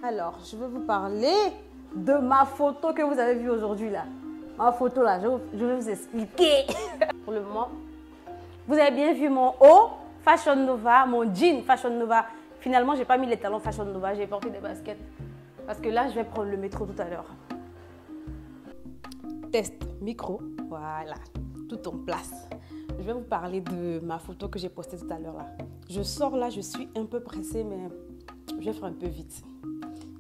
Alors, je vais vous parler de ma photo que vous avez vue aujourd'hui là. Ma photo là, je vais vous expliquer. Pour le moment, vous avez bien vu mon haut Fashion Nova, mon jean Fashion Nova. Finalement, je n'ai pas mis les talons Fashion Nova, j'ai porté des baskets. Parce que là, je vais prendre le métro tout à l'heure. Test, micro, voilà, tout en place. Je vais vous parler de ma photo que j'ai postée tout à l'heure là. Je sors là, je suis un peu pressée, mais je vais faire un peu vite.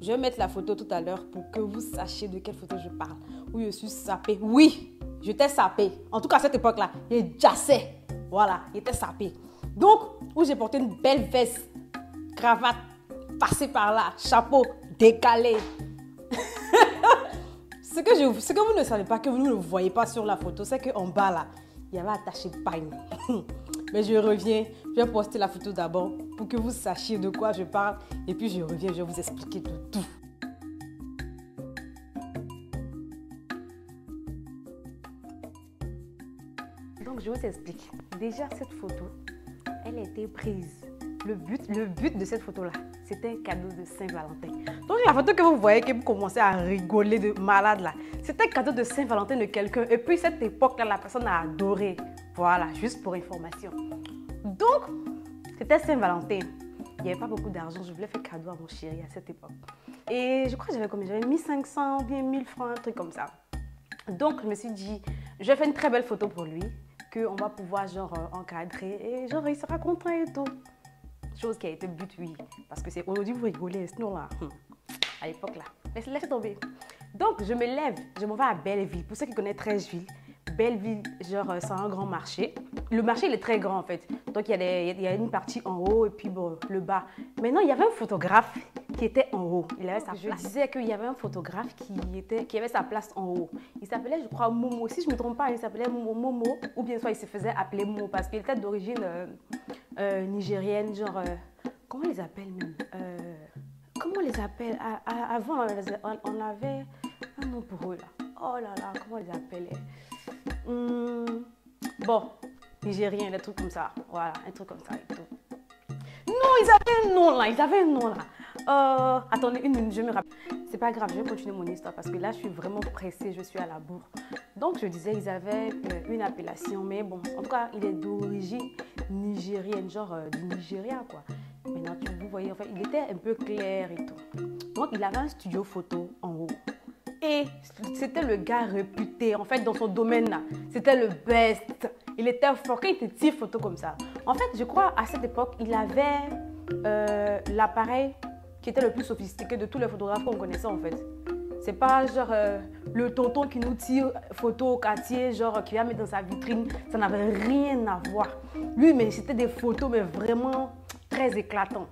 Je vais mettre la photo tout à l'heure pour que vous sachiez de quelle photo je parle. Où je suis sapée. Oui, j'étais sapée. En tout cas, à cette époque-là, il jassait. Voilà, il était sapé. Donc, où j'ai porté une belle veste, cravate, passée par là, chapeau, décalé. Ce que vous ne savez pas, que vous ne voyez pas sur la photo, c'est qu'en bas là, il y avait attaché pagne. Mais je reviens, je vais poster la photo d'abord pour que vous sachiez de quoi je parle. Et puis je reviens, je vais vous expliquer de tout. Donc je vous explique. Déjà cette photo, elle a été prise. Le but de cette photo-là, c'était un cadeau de Saint-Valentin. Donc la photo que vous voyez, que vous commencez à rigoler de malade là, c'était un cadeau de Saint-Valentin de quelqu'un. Et puis cette époque-là, la personne a adoré. Voilà, juste pour information. Donc, c'était Saint-Valentin. Il n'y avait pas beaucoup d'argent. Je voulais faire cadeau à mon chéri à cette époque. Et je crois que j'avais combien? J'avais 1500 ou bien 1000 francs, un truc comme ça. Donc, je me suis dit, je vais faire une très belle photo pour lui, qu'on va pouvoir genre encadrer et genre il sera content et tout. Chose qui a été but, oui. Parce que c'est aujourd'hui, vous rigolez, sinon là, à l'époque là. Laissez tomber. Donc, je me lève, je m'en vais à Belleville. Pour ceux qui connaissent Treichville, Belleville, genre, c'est un grand marché. Le marché, il est très grand, en fait. Donc, il y a une partie en haut et puis bon, le bas. Maintenant, il y avait un photographe qui était en haut. Il avait sa place. Je disais qu'il y avait un photographe qui avait sa place en haut. Il s'appelait, je crois, Momo. Si je ne me trompe pas, il s'appelait Momo. Ou bien soit, il se faisait appeler Momo parce qu'il était d'origine nigérienne. Genre, comment on les appelle même comment on les appelle avant, on avait un nom pour eux, là. Oh là là, comment on les appelait bon, nigérien, des trucs comme ça. Voilà, un truc comme ça et tout. Non, ils avaient un nom là. Attendez, une minute, je me rappelle. C'est pas grave, je vais continuer mon histoire parce que là, je suis vraiment pressée, je suis à la bourre. Donc, je disais, ils avaient une appellation, mais bon, en tout cas, il est d'origine nigérienne, genre du Nigeria, quoi. Maintenant, vous voyez, en fait, il était un peu clair et tout. Donc, il avait un studio photo en haut. Et c'était le gars réputé, en fait, dans son domaine là. C'était le best. Il était fort. Quand il était tire photo comme ça. En fait, je crois, à cette époque, il avait l'appareil qui était le plus sophistiqué de tous les photographes qu'on connaissait, en fait. C'est pas genre le tonton qui nous tire photo au quartier, genre qui va mettre dans sa vitrine. Ça n'avait rien à voir. Lui, mais c'était des photos, mais vraiment très éclatantes.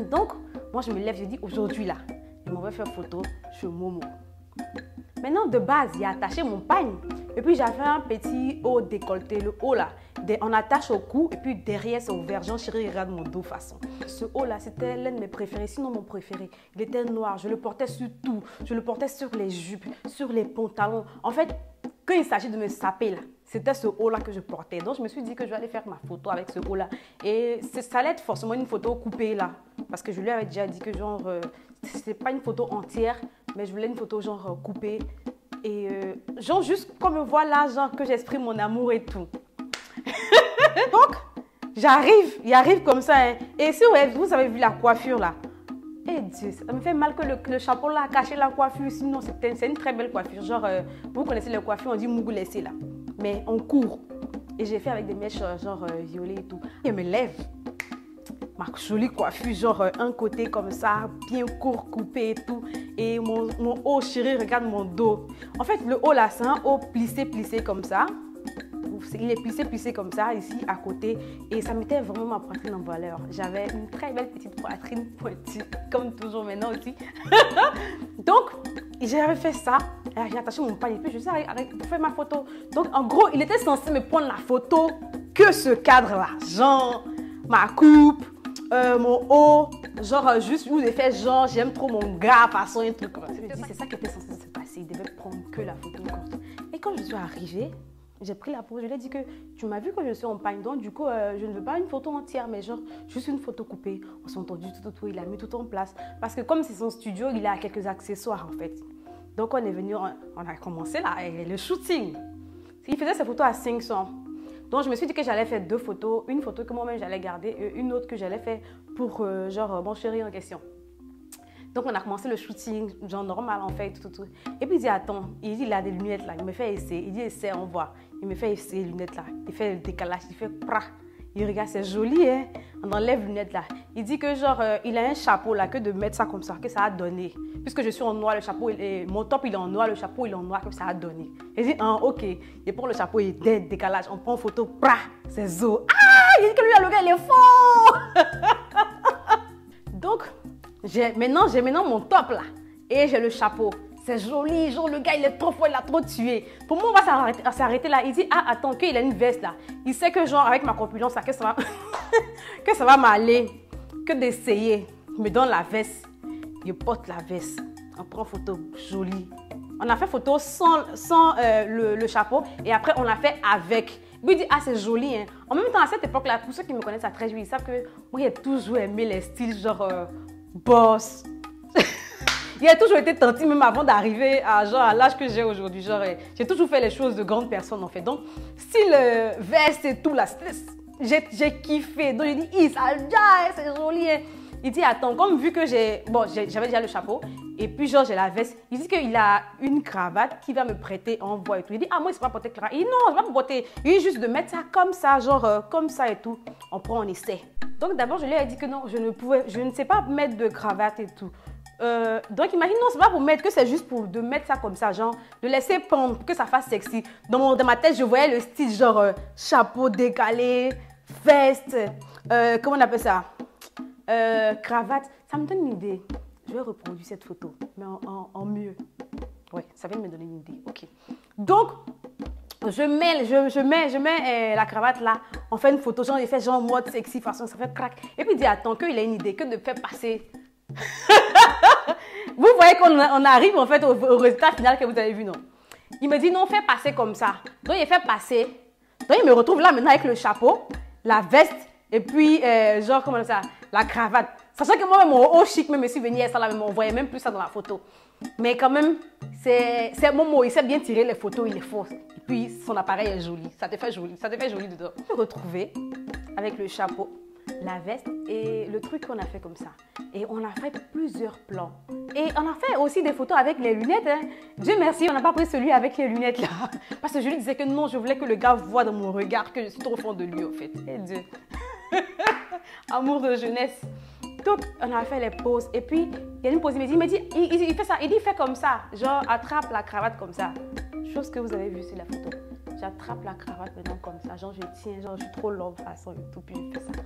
Donc, moi, je me lève, je dis, aujourd'hui, là, je m'en vais faire photo chez Momo. Maintenant, de base, il a attaché mon pagne. Et puis, j'avais un petit haut décolleté. Le haut, là, on attache au cou. Et puis, derrière, c'est ouvert. Jean chéri, regarde mon dos façon. Ce haut, là, c'était l'un de mes préférés. Sinon, mon préféré. Il était noir. Je le portais sur tout. Je le portais sur les jupes, sur les pantalons. En fait, quand il s'agit de me saper, là, c'était ce haut-là que je portais. Donc, je me suis dit que je vais aller faire ma photo avec ce haut-là. Et ça allait être forcément une photo coupée, là. Parce que je lui avais déjà dit que, genre, c'est pas une photo entière, mais je voulais une photo, genre, coupée. Et, genre, juste comme me voit là, genre, que j'exprime mon amour et tout. Donc, il arrive comme ça. Hein. Et si vous avez vu la coiffure, là, eh Dieu, ça me fait mal que le chapeau là a caché la coiffure. Sinon, c'est une très belle coiffure. Genre, vous connaissez les coiffures, on dit mougou laissé là. Mais on court. Et j'ai fait avec des mèches genre violet et tout. Et je me lève. Ma jolie coiffure, genre un côté comme ça, bien court, coupé et tout. Et mon haut chéri, regarde mon dos. En fait, le haut là, c'est un haut plissé comme ça. Il est plissé comme ça, ici, à côté. Et ça mettait vraiment ma poitrine en valeur. J'avais une très belle petite poitrine pointue, comme toujours maintenant aussi. Donc, j'avais fait ça. J'ai attaché mon pagne. Et puis, je suis allée pour faire ma photo. Donc, en gros, il était censé me prendre la photo que ce cadre-là. Genre, ma coupe, mon haut. Genre, juste où j'ai fait genre, j'aime trop mon gars, façon, un truc comme ça. C'est ça qui était censé se passer. Il devait prendre que la photo courte. Et quand je suis arrivée, J'ai pris la pause, je lui ai dit que tu m'as vu que je suis en panne, donc du coup, je ne veux pas une photo entière, mais genre juste une photo coupée. On s'est entendu tout, il a mis tout en place. Parce que comme c'est son studio, il a quelques accessoires en fait. Donc on est venu, on a commencé là, le shooting. Il faisait ses photos à 500. Donc je me suis dit que j'allais faire 2 photos, une photo que moi-même j'allais garder et une autre que j'allais faire pour genre mon chéri en question. Donc, on a commencé le shooting, genre normal, en fait, tout. Et puis, il dit, attends, il a des lunettes là, il me fait essayer. Il dit, essaie, on voit. Il me fait essayer les lunettes là. Il fait le décalage, il fait pra. Il regarde, c'est joli, hein. On enlève les lunettes là. Il dit que, genre, il a un chapeau là, que de mettre ça comme ça, que ça a donné. Puisque je suis en noir, le chapeau, mon top, il est en noir, le chapeau, il est en noir, que ça a donné. Il dit, ah, ok. Il prend le chapeau, il décalage. On prend une photo, pra, c'est zo. Ah, il dit que lui, le gars, il est fort. Donc, j'ai maintenant mon top là et j'ai le chapeau. C'est joli, genre le gars il est trop fort, il a trop tué. Pour moi, on va s'arrêter là. Il dit, ah attends, qu'il a une veste là. Il sait que genre avec ma corpulence là, que ça va m'aller. Que d'essayer. Il me donne la veste. Il porte la veste. On prend photo jolie. On a fait photo sans le chapeau et après on l'a fait avec. Puis il dit, ah c'est joli hein. En même temps à cette époque là, pour ceux qui me connaissent à très joli, ils savent que moi j'ai toujours aimé les styles genre boss. Il a toujours été tentée même avant d'arriver à l'âge que j'ai aujourd'hui. J'ai toujours fait les choses de grande personne en fait. Donc, style veste et tout là, j'ai kiffé. Donc, j'ai dit, c'est joli. Hein. Il dit, attends, comme vu que j'avais déjà le chapeau et puis genre j'ai la veste, il dit qu'il a une cravate qui va me prêter en voie et tout. Il dit, ah moi, c'est pas porter cravate. Il dit, non, je vais pas porter. Il dit juste de mettre ça comme ça, genre comme ça et tout. On prend, on essaie. Donc d'abord, je lui ai dit que non, je ne sais pas mettre de cravate et tout. Donc imagine, non, c'est pas pour mettre, que c'est juste pour de mettre ça comme ça, genre de laisser pendre, pour que ça fasse sexy. Dans ma tête, je voyais le style genre chapeau décalé, veste, comment on appelle ça, cravate. Ça me donne une idée. Je vais reproduire cette photo, mais en mieux. Ouais, ça vient de me donner une idée. Ok. Donc, je mets la cravate là, on fait une photo, genre il fait genre mode sexy, façon, ça fait crack. Et puis il dit, attends, qu'il a une idée, que de faire passer. Vous voyez qu'on arrive en fait au résultat final que vous avez vu, non? Il me dit, non, fais passer comme ça. Donc il fait passer. Donc il me retrouve là maintenant avec le chapeau, la veste, et puis genre, comment ça, la cravate. Sachant que moi, mon haut chic, même si venir ça là, on voyait même plus ça dans la photo. Mais quand même, c'est Momo, il sait bien tirer les photos, il est fort. Et puis, son appareil est joli. Ça te fait joli dedans. Je me retrouver avec le chapeau, la veste et le truc qu'on a fait comme ça. Et on a fait plusieurs plans. Et on a fait aussi des photos avec les lunettes. Hein. Dieu merci, on n'a pas pris celui avec les lunettes là. Parce que je lui disais que non, je voulais que le gars voie dans mon regard que je suis trop fond de lui en fait. Et Dieu. Amour de jeunesse. Donc, on a fait les poses. Et puis, il y a une pause, il me dit, il fait ça. Il dit, fais comme ça. Genre, attrape la cravate comme ça. Chose que vous avez vue sur la photo. J'attrape la cravate maintenant comme ça. Genre, je tiens, genre, je suis trop longue façon et tout. Puis, je fais ça.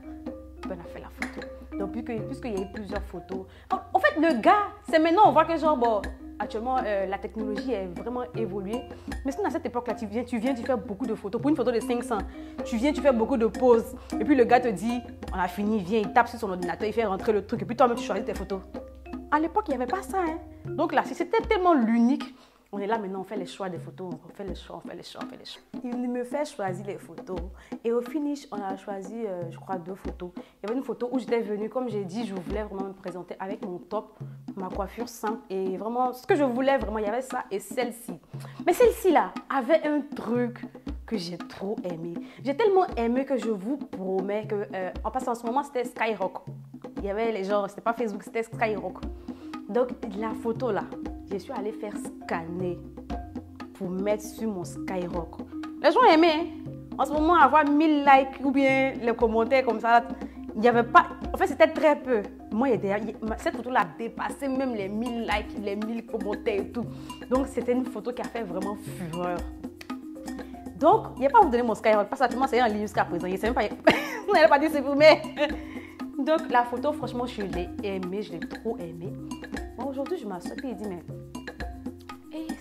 Puis, on a fait la photo. Donc, puisqu'il y a eu plusieurs photos. En fait, le gars, c'est maintenant, on voit que genre, bon, actuellement, la technologie est vraiment évoluée. Mais sinon, à cette époque-là, tu viens, tu fais beaucoup de photos. Pour une photo de 500, tu viens, tu fais beaucoup de poses. Et puis, le gars te dit, on a fini, viens, il tape sur son ordinateur, il fait rentrer le truc. Et puis, toi-même, tu choisis tes photos. À l'époque, il n'y avait pas ça. Hein. Donc là, c'était tellement l'unique. On est là maintenant, on fait les choix des photos, on fait les choix. Il me fait choisir les photos. Et au finish, on a choisi, je crois, 2 photos. Il y avait une photo où j'étais venue, comme j'ai dit, je voulais vraiment me présenter avec mon top, ma coiffure simple. Et vraiment, ce que je voulais vraiment, il y avait ça et celle-ci. Mais celle-ci là avait un truc que j'ai trop aimé. J'ai tellement aimé que je vous promets que, en passant en ce moment, c'était Skyrock. Il y avait les gens, c'était pas Facebook, c'était Skyrock. Donc, la photo là, je suis allée faire scanner pour mettre sur mon Skyrock. Les gens aimaient. Hein? En ce moment, avoir 1000 likes ou bien les commentaires comme ça, il n'y avait pas. En fait, c'était très peu. Moi, cette photo-là a dépassé même les 1000 likes, les 1000 commentaires et tout. Donc, c'était une photo qui a fait vraiment fureur. Donc, il n'y a pas à vous donner mon Skyrock. Parce que actuellement, c'est en ligne jusqu'à présent. Il même pas. Vous n'allez pas dire c'est vous, mais. Donc, la photo, franchement, je l'ai aimée. Je l'ai trop aimée. Bon, aujourd'hui, je m'assois et il dit, mais.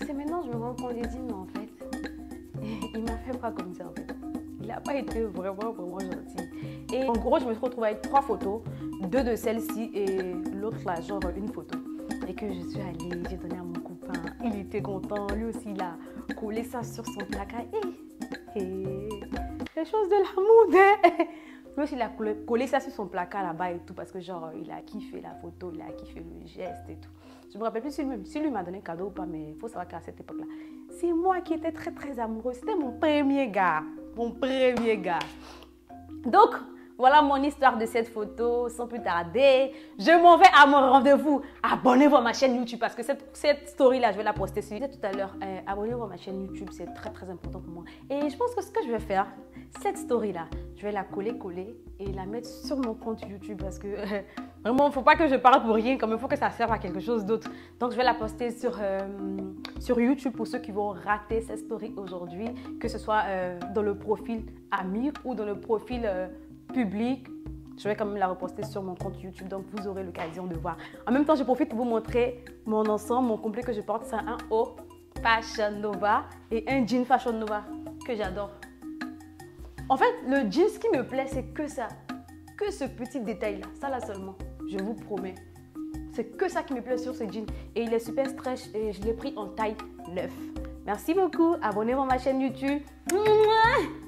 C'est maintenant que je me rends compte. Il dit, mais en fait, il m'a fait pas comme ça, en fait. Il n'a pas été vraiment gentil. Et en gros, je me suis retrouvée avec 3 photos. 2 de celle-ci et l'autre là, genre une photo. Et que je suis allée, j'ai donné à mon copain. Il était content. Lui aussi, il a collé ça sur son placard. Et Les choses de l'amour. Lui aussi, il a collé ça sur son placard là-bas et tout parce que genre, il a kiffé la photo, il a kiffé le geste et tout. Je me rappelle plus si lui m'a donné un cadeau ou pas, mais il faut savoir qu'à cette époque-là, c'est moi qui étais très très amoureuse. C'était mon premier gars. Mon premier gars. Donc, voilà mon histoire de cette photo. Sans plus tarder, je m'en vais à mon rendez-vous. Abonnez-vous à ma chaîne YouTube parce que cette story-là, je vais la poster sur tout à l'heure. Abonnez-vous à ma chaîne YouTube, c'est très très important pour moi. Et je pense que ce que je vais faire, cette story-là, je vais la coller et la mettre sur mon compte YouTube parce que vraiment, il ne faut pas que je parle pour rien, comme il faut que ça serve à quelque chose d'autre. Donc, je vais la poster sur YouTube pour ceux qui vont rater cette story aujourd'hui, que ce soit dans le profil Amir ou dans le profil public. Je vais quand même la reposter sur mon compte YouTube, donc vous aurez l'occasion de voir. En même temps, je profite pour vous montrer mon ensemble, mon complet que je porte. C'est un haut Fashion Nova et un jean Fashion Nova que j'adore. En fait, le jean, ce qui me plaît, c'est que ça. Que ce petit détail-là. Ça là seulement. Je vous promets. C'est que ça qui me plaît sur ce jean. Et il est super stretch et je l'ai pris en taille 9. Merci beaucoup. Abonnez-vous à ma chaîne YouTube. Mouah.